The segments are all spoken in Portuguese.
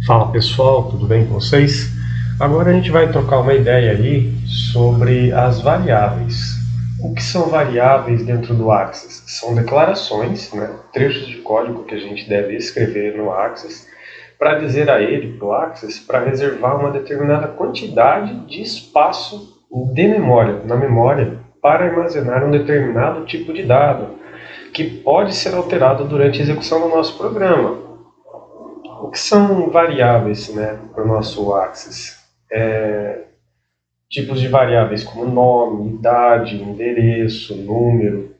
Fala pessoal, tudo bem com vocês? Agora a gente vai trocar uma ideia aí sobre as variáveis. O que são variáveis dentro do Axis? São declarações, trechos de código que a gente deve escrever no Axis para dizer a ele, para o Axis, para reservar uma determinada quantidade de espaço de memória, na memória, para armazenar um determinado tipo de dado, que pode ser alterado durante a execução do nosso programa. O que são variáveis para o nosso Axis? Tipos de variáveis como nome, idade, endereço, número,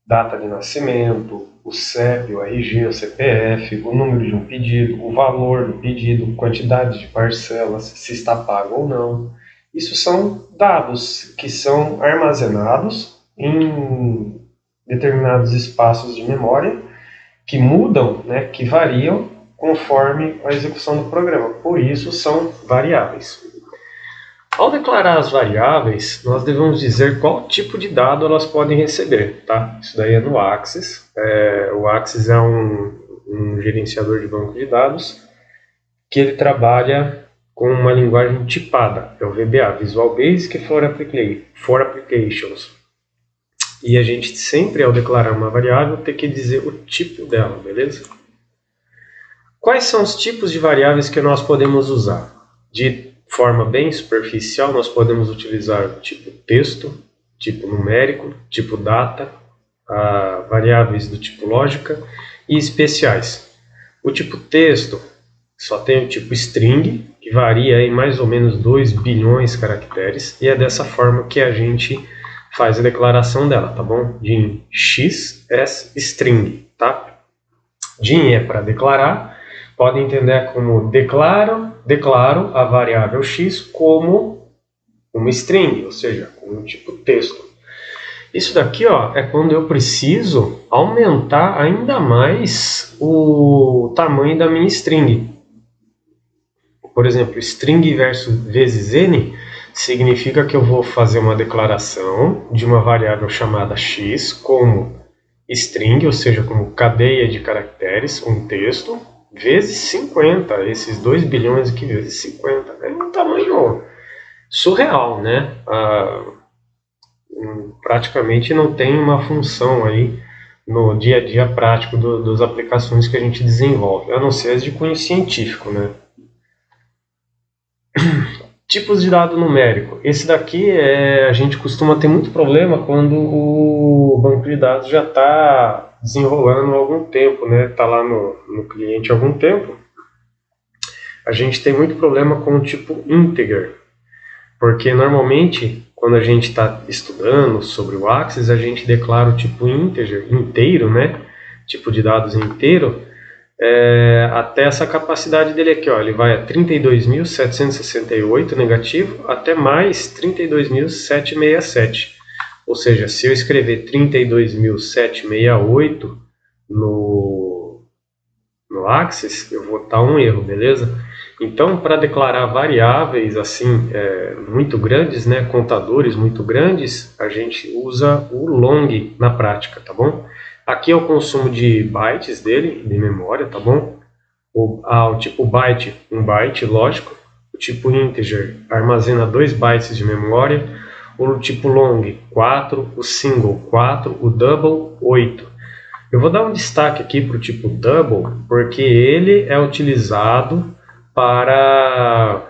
data de nascimento, o CEP, o RG, o CPF, o número de um pedido, o valor do pedido, quantidade de parcelas, se está pago ou não. Isso são dados que são armazenados em determinados espaços de memória que mudam, que variam conforme a execução do programa. Por isso são variáveis. Ao declarar as variáveis, nós devemos dizer qual tipo de dado elas podem receber. Tá? Isso daí é no Axis. O Axis é um gerenciador de banco de dados que ele trabalha com uma linguagem tipada, é o VBA, Visual Basic for Applications. E a gente sempre, ao declarar uma variável, tem que dizer o tipo dela, beleza? Quais são os tipos de variáveis que nós podemos usar? De forma bem superficial, nós podemos utilizar tipo texto, tipo numérico, tipo data, variáveis do tipo lógica e especiais. O tipo texto só tem o tipo string, que varia em mais ou menos 2 bilhões de caracteres, e é dessa forma que a gente faz a declaração dela, tá bom? Din x as string, tá? Din é para declarar, pode entender como declaro a variável x como uma string, ou seja, como um tipo texto. Isso daqui, é quando eu preciso aumentar ainda mais o tamanho da minha string. Por exemplo, string vezes n significa que eu vou fazer uma declaração de uma variável chamada x como string, ou seja, como cadeia de caracteres, um texto, vezes 50, esses 2 bilhões aqui vezes 50. É um tamanho surreal, né? Praticamente não tem uma função aí no dia a dia prático das aplicações que a gente desenvolve, a não ser as de cunho científico, né? Tipos de dado numérico. Esse daqui a gente costuma ter muito problema quando o banco de dados já está desenrolando há algum tempo, está lá no cliente há algum tempo. A gente tem muito problema com o tipo integer, porque normalmente quando a gente está estudando sobre o Axis, a gente declara o tipo integer, inteiro, tipo de dados inteiro, até essa capacidade dele aqui, ele vai a 32.768 negativo até mais 32.767. Ou seja, se eu escrever 32.768 no Axis, eu vou dar um erro, beleza? Então, para declarar variáveis assim muito grandes, contadores muito grandes, a gente usa o long na prática, tá bom? Aqui é o consumo de bytes dele, de memória, tá bom? O tipo byte, 1 byte, lógico. O tipo integer armazena 2 bytes de memória. O tipo long, 4. O single, 4. O double, 8. Eu vou dar um destaque aqui para o tipo double, porque ele é utilizado para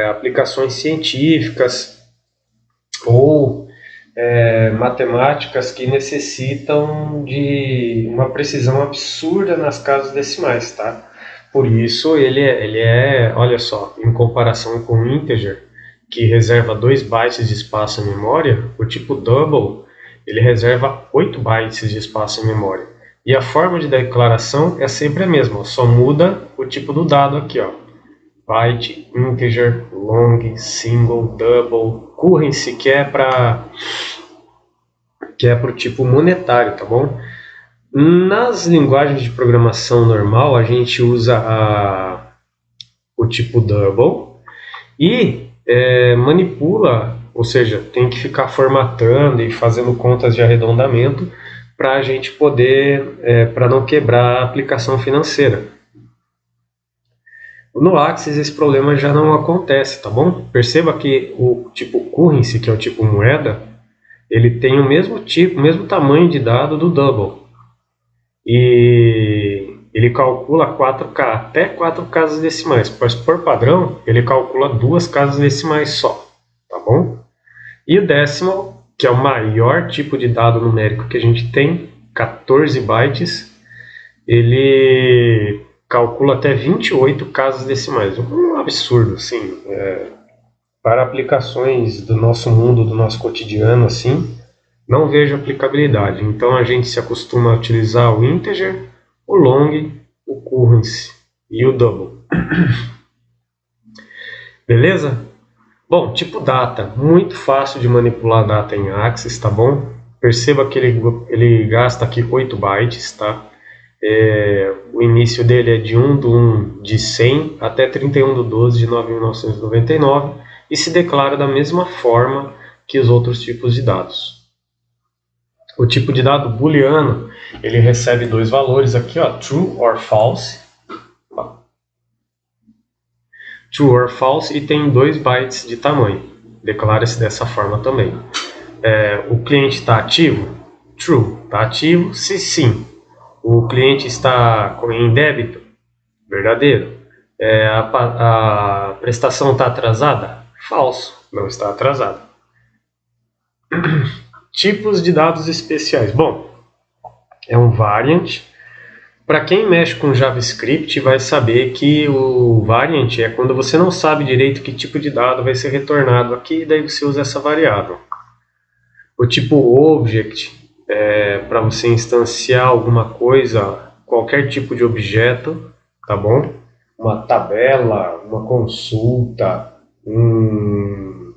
aplicações científicas ou matemáticas que necessitam de uma precisão absurda nas casas decimais, tá? Por isso ele é, olha só, em comparação com o integer, que reserva 2 bytes de espaço em memória, o tipo double, ele reserva 8 bytes de espaço em memória. E a forma de declaração é sempre a mesma, só muda o tipo do dado aqui, byte, integer, long, single, double, currency, que é para o tipo monetário, tá bom? Nas linguagens de programação normal, a gente usa o tipo double e manipula, ou seja, tem que ficar formatando e fazendo contas de arredondamento para a gente poder, para não quebrar a aplicação financeira. No Axis esse problema já não acontece, tá bom? Perceba que o tipo currency, que é o tipo moeda, ele tem o mesmo tipo, o mesmo tamanho de dado do double. E ele calcula 4K, até 4 casas decimais, mas por padrão ele calcula 2 casas decimais só, tá bom? E o decimal, que é o maior tipo de dado numérico que a gente tem, 14 bytes, ele calcula até 28 casas decimais. Um absurdo, assim. Para aplicações do nosso mundo, do nosso cotidiano, assim, não vejo aplicabilidade. Então a gente se acostuma a utilizar o integer, o long, o currency e o double. Beleza? Bom, tipo data, muito fácil de manipular data em Axis, tá bom? Perceba que ele gasta aqui 8 bytes, tá? O início dele é de 1/1 de 100 até 31/12 de 9.999 e se declara da mesma forma que os outros tipos de dados. O tipo de dado booleano, ele recebe dois valores aqui, ó, true or false. True or false e tem 2 bytes de tamanho. Declara-se dessa forma também. O cliente está ativo? True. Está ativo? Se sim. O cliente está em débito? Verdadeiro. A prestação está atrasada? Falso. Não está atrasada. Tipos de dados especiais. Bom, é um variant. Para quem mexe com JavaScript vai saber que o variant é quando você não sabe direito que tipo de dado vai ser retornado aqui, e daí você usa essa variável. O tipo object é para você instanciar alguma coisa, qualquer tipo de objeto, tá bom? Uma tabela, uma consulta, um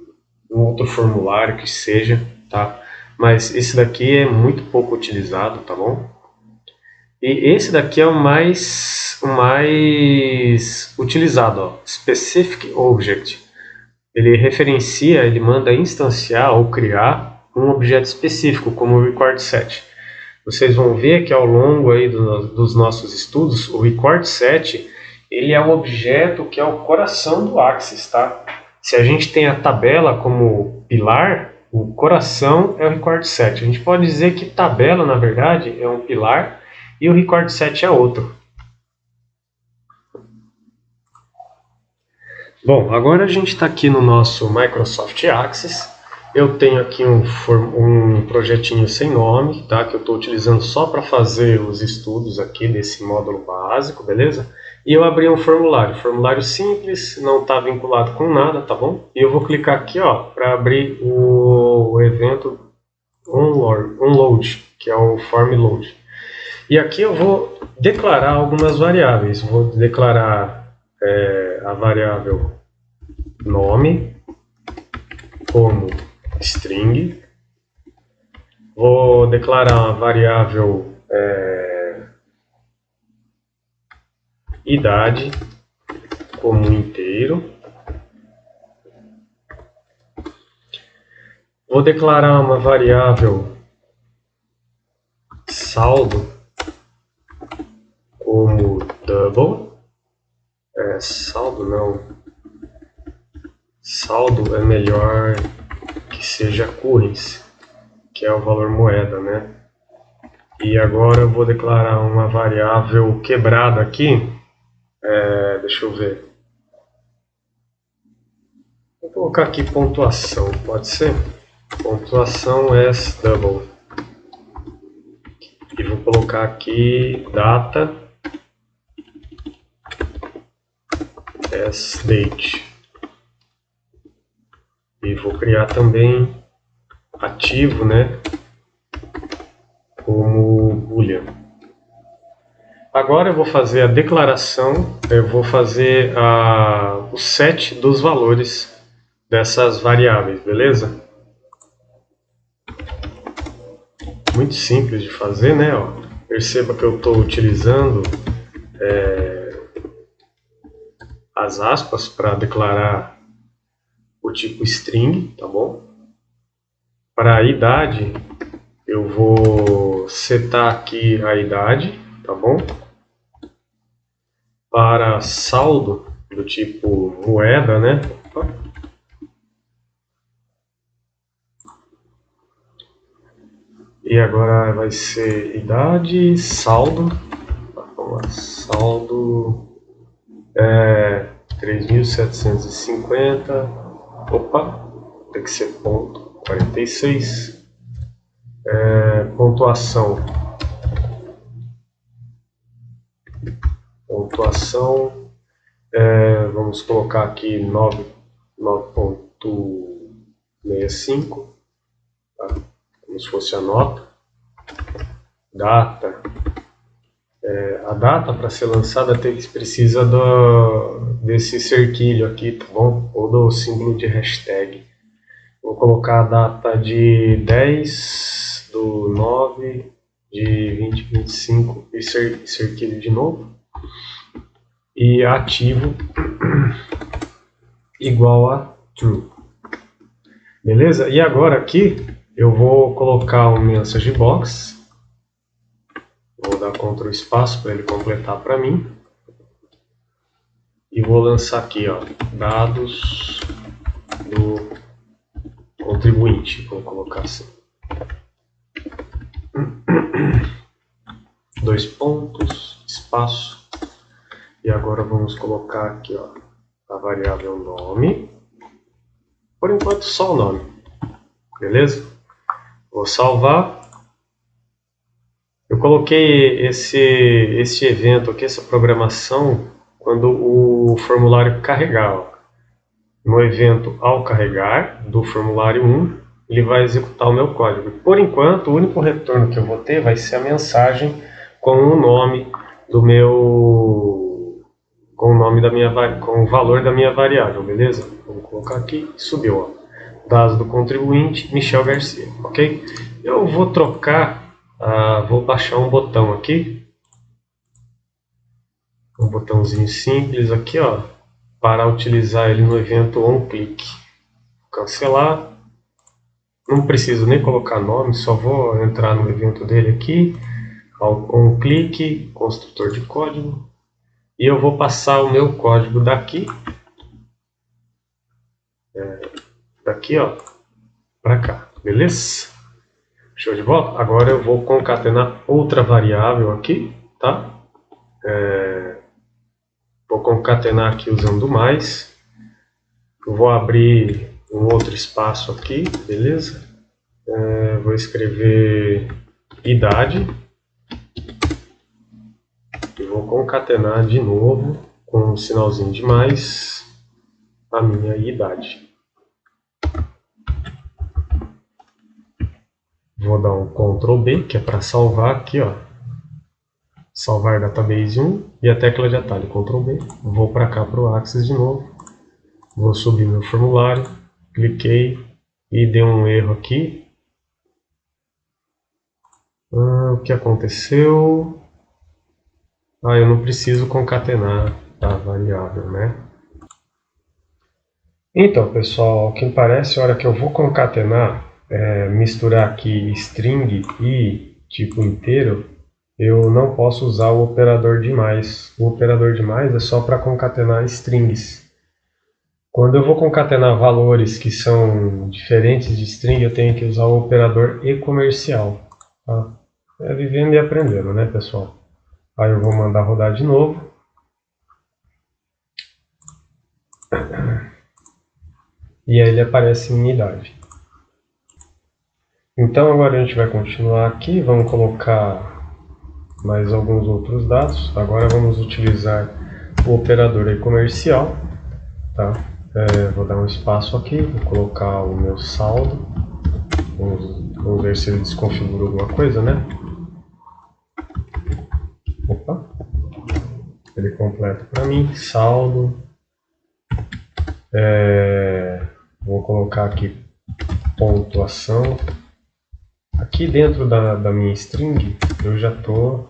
outro formulário que seja, tá? Mas esse daqui é muito pouco utilizado, tá bom? E esse daqui é o mais utilizado, ó, Specific Object. Ele referencia, ele manda instanciar ou criar um objeto específico, como o record set. Vocês vão ver que ao longo aí dos nossos estudos, o record set ele é o objeto que é o coração do Axis, tá? Se a gente tem a tabela como pilar, o coração é o record set. A gente pode dizer que tabela, na verdade, é um pilar e o record set é outro. Bom, agora a gente está aqui no nosso Microsoft Access. Eu tenho aqui um projetinho sem nome, tá? Que eu estou utilizando só para fazer os estudos aqui desse módulo básico, beleza? E eu abri um formulário simples, não está vinculado com nada, tá bom? E eu vou clicar aqui, ó, para abrir o evento onload, que é o form load. E aqui eu vou declarar algumas variáveis. Vou declarar a variável nome como string. Vou declarar a variável idade como inteiro. Vou declarar uma variável saldo como double. Saldo não. Saldo é melhor que seja currency, que é o valor moeda, né? E agora eu vou declarar uma variável quebrada aqui. Deixa eu ver. Vou colocar aqui pontuação, pode ser? Pontuação s double. E vou colocar aqui data s date. E vou criar também ativo, né, como boolean. Agora eu vou fazer a declaração, eu vou fazer o set dos valores dessas variáveis, beleza? Muito simples de fazer, né? Ó. Perceba que eu estou utilizando as aspas para declarar o tipo string, tá bom? Para a idade, eu vou setar aqui a idade, tá bom? Para saldo, do tipo moeda, né? E agora vai ser idade, saldo. Saldo 3.750. Opa, tem que ser ponto 46. Pontuação. Vamos colocar aqui 9.65, tá? Como se fosse a nota. Data. A data para ser lançada precisa desse cerquilho aqui, tá bom? Ou do símbolo de hashtag. Vou colocar a data de 10/9/2025 e cerquilho de novo. E ativo igual a true. Beleza? E agora aqui eu vou colocar um message box. Vou dar Ctrl espaço para ele completar para mim. E vou lançar aqui, ó, dados do contribuinte. Vou colocar assim. 2 pontos, espaço. E agora vamos colocar aqui, ó, a variável nome. Por enquanto só o nome. Beleza? Vou salvar. Eu coloquei esse evento aqui, essa programação, quando o formulário carregar. Ó. No evento ao carregar do formulário 1, ele vai executar o meu código. Por enquanto, o único retorno que eu vou ter vai ser a mensagem com o nome do meu, com o valor da minha variável, beleza? Vamos colocar aqui, subiu, ó. Dados do contribuinte, Michel Garcia, ok? Eu vou trocar. Vou baixar um botão aqui, um botãozinho simples aqui, ó, para utilizar ele no evento onClick. Cancelar, não preciso nem colocar nome, só vou entrar no evento dele aqui, onClick, construtor de código, e eu vou passar o meu código daqui, ó, para cá, beleza? Show de bola? Agora eu vou concatenar outra variável aqui, tá? Vou concatenar aqui usando mais. Eu vou abrir um outro espaço aqui, beleza? Vou escrever idade. E vou concatenar de novo com um sinalzinho de mais a minha idade. Vou dar um Ctrl B, que é para salvar aqui, ó. Salvar database 1 e a tecla de atalho Ctrl B. Vou para cá para o Axis de novo. Vou subir meu formulário. Cliquei e deu um erro aqui. O que aconteceu? Eu não preciso concatenar a variável, né? Então, pessoal, o que me parece, a hora que eu vou concatenar, misturar aqui string e tipo inteiro, eu não posso usar o operador de mais. O operador de mais é só para concatenar strings. Quando eu vou concatenar valores que são diferentes de string, eu tenho que usar o operador e-comercial. Tá? É vivendo e aprendendo, né, pessoal? Aí eu vou mandar rodar de novo. E aí ele aparece minha idade. Então agora a gente vai continuar aqui, vamos colocar mais alguns outros dados. Agora vamos utilizar o operador e-comercial. Tá? Vou dar um espaço aqui, vou colocar o meu saldo. Vamos ver se ele desconfigura alguma coisa, né? Opa! Ele completa para mim, saldo. Vou colocar aqui pontuação. Aqui dentro da minha string eu já tô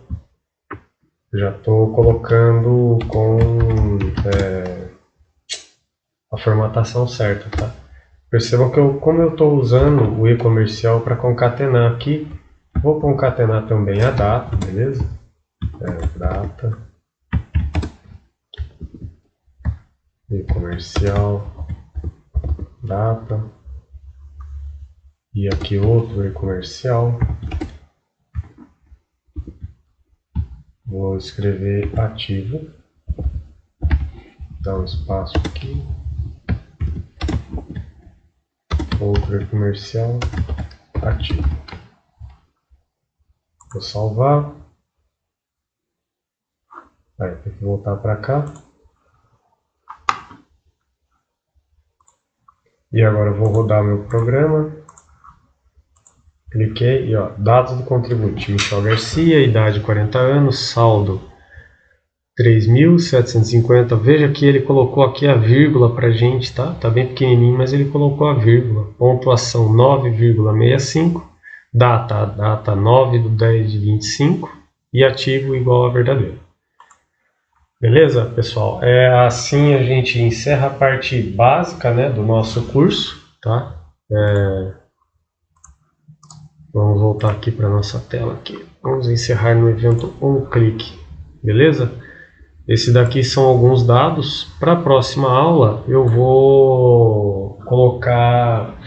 colocando com a formatação certa, tá? Percebam que como eu estou usando o e-comercial para concatenar aqui, vou concatenar também a data, beleza? Data. e-comercial, data, e aqui outro e-comercial. Vou escrever ativo, dá um espaço aqui, outro e-comercial, ativo. Vou salvar. Aí, tem que voltar para cá. E agora eu vou rodar meu programa. Cliquei e ó, dados do contribuinte, Michel Garcia, idade 40 anos, saldo 3.750. Veja que ele colocou aqui a vírgula pra gente, tá? Tá bem pequenininho, mas ele colocou a vírgula. Pontuação 9,65, data 9/10/25 e ativo igual a verdadeiro. Beleza, pessoal? Assim a gente encerra a parte básica, né, do nosso curso, tá? Vamos voltar aqui para nossa tela aqui. Vamos encerrar no evento OnClick, beleza? Esse daqui são alguns dados. Para a próxima aula eu vou colocar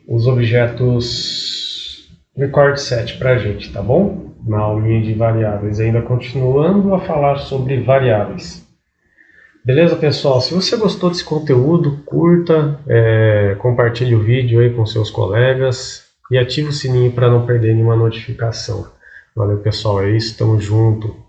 os objetos record set para a gente, tá bom? Na aulinha de variáveis, ainda continuando a falar sobre variáveis. Beleza, pessoal? Se você gostou desse conteúdo, curta, compartilhe o vídeo aí com seus colegas e ative o sininho para não perder nenhuma notificação. Valeu, pessoal, é isso, tamo junto.